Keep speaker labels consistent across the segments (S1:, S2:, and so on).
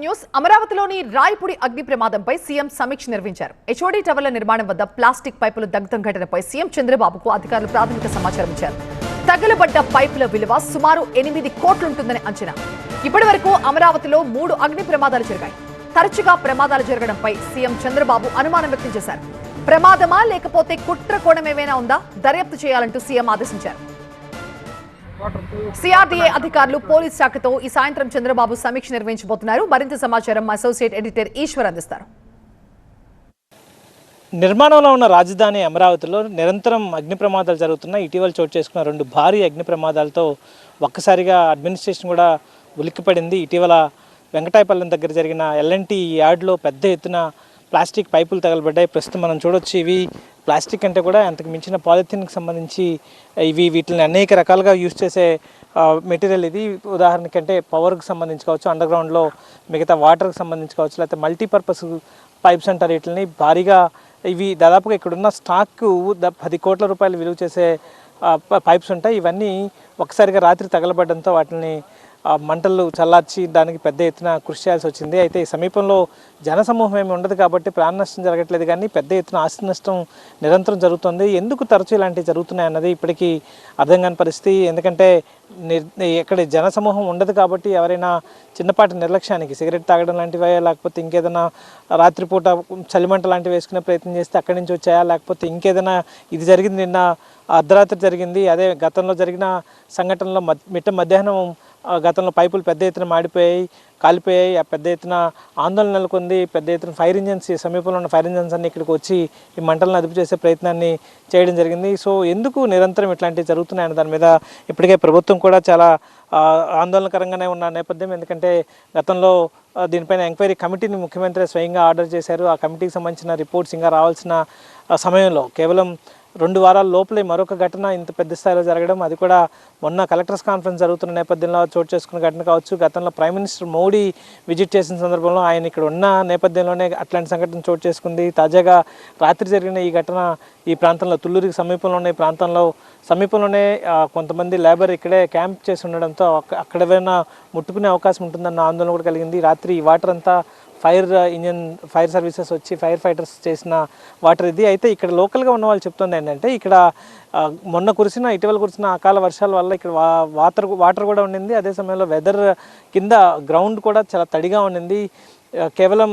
S1: News అమరావతిలోని రాయపూడి అగ్ని ప్రమాదంపై సీఎం సమీక్ష నిర్వహించారు. హెచ్ఓడి టవర్ల నిర్మాణం వద్ద ప్లాస్టిక్ పైపులు దగ్ధం ఘటనపై సీఎం చంద్రబాబుకు అధికారులు ప్రాథమిక సమాచారం ఇచ్చారు. తగలబడ్డ పైపుల విలువ సుమారు 8 కోట్లుంటుందని అంచనా. ఇప్పటివరకు అమరావతిలో 3 అగ్ని ప్రమాదాలు జరిగాయి. తరచుగా ప్రమాదాలు జరగడంపై సీఎం చంద్రబాబు అనుమానం వ్యక్తం చేశారు. ప్రమాదమా లేకపోతే కుట్ర కోణం ఏమైనా ఉందా దర్యాప్తు చేయాలంటూ సీఎం ఆదేశించారు. సిఆర్డీఏ అధికారులు పోలీస్ శాఖతో ఈ సాయంత్రం చంద్రబాబు సమీక్ష నిర్వహించబోతున్నారు. మరింత సమాచారం అసోసియేట్ ఎడిటర్ ఈశ్వర్ అందిస్తారు.
S2: నిర్మాణంలో ఉన్న రాజధాని అమరావతిలో నిరంతరం అగ్ని ప్రమాదాలు జరుగుతున్నాయి. ఇటీవల చోటు చేసుకున్న 2 భారీ అగ్ని ప్రమాదాలతో ఒక్కసారిగా అడ్మినిస్ట్రేషన్ కూడా ఉలిక్కిపడింది. ఇటీవల వెంకటాయపాలెం దగ్గర జరిగిన ఎల్ఎన్టీ యార్డ్లో పెద్ద ఎత్తున ప్లాస్టిక్ పైపులు తగలబడ్డాయి. ప్రస్తుతం మనం చూడొచ్చు, ఇవి ప్లాస్టిక్ అంటే కూడా అంతకు మించిన పాలిథిన్కి సంబంధించి వీటిని అనేక రకాలుగా యూజ్ చేసే మెటీరియల్. ఇది ఉదాహరణకి అంటే పవర్కి సంబంధించి కావచ్చు, అండర్ గ్రౌండ్లో మిగతా వాటర్కి సంబంధించి కావచ్చు, లేకపోతే మల్టీపర్పస్ పైప్స్ అంటారు వీటిని. భారీగా ఇవి దాదాపుగా ఇక్కడున్న స్టాక్ 10 కోట్ల రూపాయలు విలువ చేసే పైప్స్ ఉంటాయి. ఇవన్నీ ఒకసారిగా రాత్రి తగలబడడంతో వాటిని మంటలు చల్లార్చి దానికి పెద్ద ఎత్తున కృషి చేయాల్సి వచ్చింది. అయితే ఈ సమీపంలో జనసమూహం ఏమి ఉండదు కాబట్టి ప్రాణ నష్టం జరగట్లేదు, కానీ పెద్ద ఎత్తున ఆస్తి నష్టం నిరంతరం జరుగుతుంది. ఎందుకు తరచూ ఇలాంటివి జరుగుతున్నాయి అన్నది ఇప్పటికీ అర్థం కాని పరిస్థితి. ఎందుకంటే ఇక్కడ జనసమూహం ఉండదు కాబట్టి ఎవరైనా చిన్నపాటి నిర్లక్ష్యానికి సిగరెట్ తాగడం లాంటివే, లేకపోతే ఇంకేదైనా రాత్రిపూట చలిమంట లాంటివి వేసుకునే ప్రయత్నం చేస్తే అక్కడి నుంచి వచ్చాయా, లేకపోతే ఇంకేదైనా ఇది జరిగింది నిన్న అర్ధరాత్రి జరిగింది, అదే గతంలో జరిగిన సంఘటనలో మధ్యాహ్నం గతంలో పైపులు పెద్ద ఎత్తున మాడిపోయాయి, కాలిపోయాయి. ఆ పెద్ద ఎత్తున ఆందోళన నెలకొంది. పెద్ద ఎత్తున ఫైర్ ఇంజన్స్, సమీపంలో ఉన్న ఫైర్ ఇంజన్స్ అన్ని ఇక్కడికి వచ్చి ఈ మంటలను అదుపు చేసే ప్రయత్నాన్ని చేయడం జరిగింది. సో ఎందుకు నిరంతరం ఇట్లాంటివి జరుగుతున్నాయన్న దాని మీద ఇప్పటికే ప్రభుత్వం కూడా చాలా ఆందోళనకరంగానే ఉన్న నేపథ్యం. ఎందుకంటే గతంలో దీనిపైన ఎంక్వైరీ కమిటీని ముఖ్యమంత్రి స్వయంగా ఆర్డర్ చేశారు. ఆ కమిటీకి సంబంధించిన రిపోర్ట్స్ ఇంకా రావాల్సిన సమయంలో కేవలం 2 వారాల లోపలే మరొక ఘటన ఇంత పెద్ద స్థాయిలో జరగడం, అది కూడా మొన్న కలెక్టర్స్ కాన్ఫరెన్స్ జరుగుతున్న నేపథ్యంలో చోటు చేసుకున్న ఘటన కావచ్చు. గతంలో ప్రైమ్ మినిస్టర్ మోడీ విజిట్ చేసిన సందర్భంలో ఆయన ఇక్కడ ఉన్న నేపథ్యంలోనే అట్లాంటి సంఘటన చోటు చేసుకుంది. తాజాగా రాత్రి జరిగిన ఈ ఘటన ఈ ప్రాంతంలో తుళ్ళూరికి సమీపంలోనే సమీపంలోనే కొంతమంది లేబర్ ఇక్కడే క్యాంప్ చేసి ఉండడంతో అక్కడ ఏమైనా ముట్టుకునే అవకాశం ఉంటుందన్న ఆందోళన కూడా కలిగింది. రాత్రి ఈ వాటర్ అంతా ఫైర్ సర్వీసెస్ వచ్చి ఫైర్ ఫైటర్స్ చేసిన వాటర్ ఇది. అయితే ఇక్కడ లోకల్గా ఉన్న వాళ్ళు చెప్తుంది ఏంటంటే, ఇక్కడ ఇటీవల కురిసిన అకాల వర్షాల వల్ల ఇక్కడ వాటర్ కూడా ఉండింది. అదే సమయంలో వెదర్ కింద గ్రౌండ్ కూడా చాలా తడిగా ఉండింది. కేవలం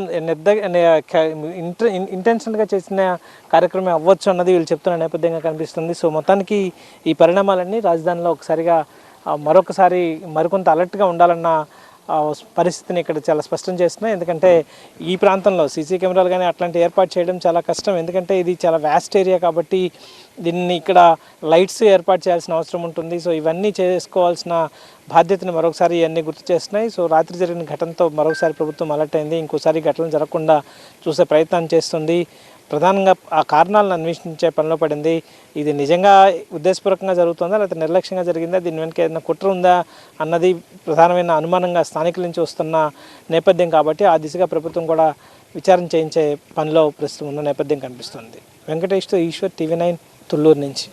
S2: ఇంటెన్షన్గా చేసిన కార్యక్రమం అవ్వచ్చు అన్నది వీళ్ళు చెప్తున్న నేపథ్యంగా కనిపిస్తుంది. సో మొత్తానికి ఈ పరిణామాలన్నీ రాజధానిలో ఒకసారిగా మరొకసారి మరికొంత అలర్ట్గా ఉండాలన్న పరిస్థితిని ఇక్కడ చాలా స్పష్టం చేస్తున్నాయి. ఎందుకంటే ఈ ప్రాంతంలో సీసీ కెమెరాలు కానీ అట్లాంటి ఏర్పాటు చేయడం చాలా కష్టం. ఎందుకంటే ఇది చాలా వ్యాస్ట్ ఏరియా కాబట్టి దీన్ని ఇక్కడ లైట్స్ ఏర్పాటు చేయాల్సిన అవసరం ఉంటుంది. సో ఇవన్నీ చేసుకోవాల్సిన బాధ్యతను మరొకసారి ఇవన్నీ గుర్తు చేస్తున్నాయి. సో రాత్రి జరిగిన ఘటనతో మరొకసారి ప్రభుత్వం అలర్ట్ అయింది. ఇంకోసారి ఘటనలు జరగకుండా చూసే ప్రయత్నం చేస్తుంది. ప్రధానంగా ఆ కారణాలను అన్వేషించే పనిలో పడింది. ఇది నిజంగా ఉద్దేశపూర్వకంగా జరుగుతుందా లేకపోతే నిర్లక్ష్యంగా జరిగిందా, దీని వెనుక ఏదైనా కుట్ర ఉందా అన్నది ప్రధానమైన అనుమానంగా స్థానికుల నుంచి వస్తున్న నేపథ్యం కాబట్టి ఆ దిశగా ప్రభుత్వం కూడా విచారణ చేయించే పనిలో ప్రస్తుతం ఉన్న నేపథ్యం కనిపిస్తుంది. వెంకటేష్తో ఈశ్వర్, TV9 తుళ్ళూరు నుంచి.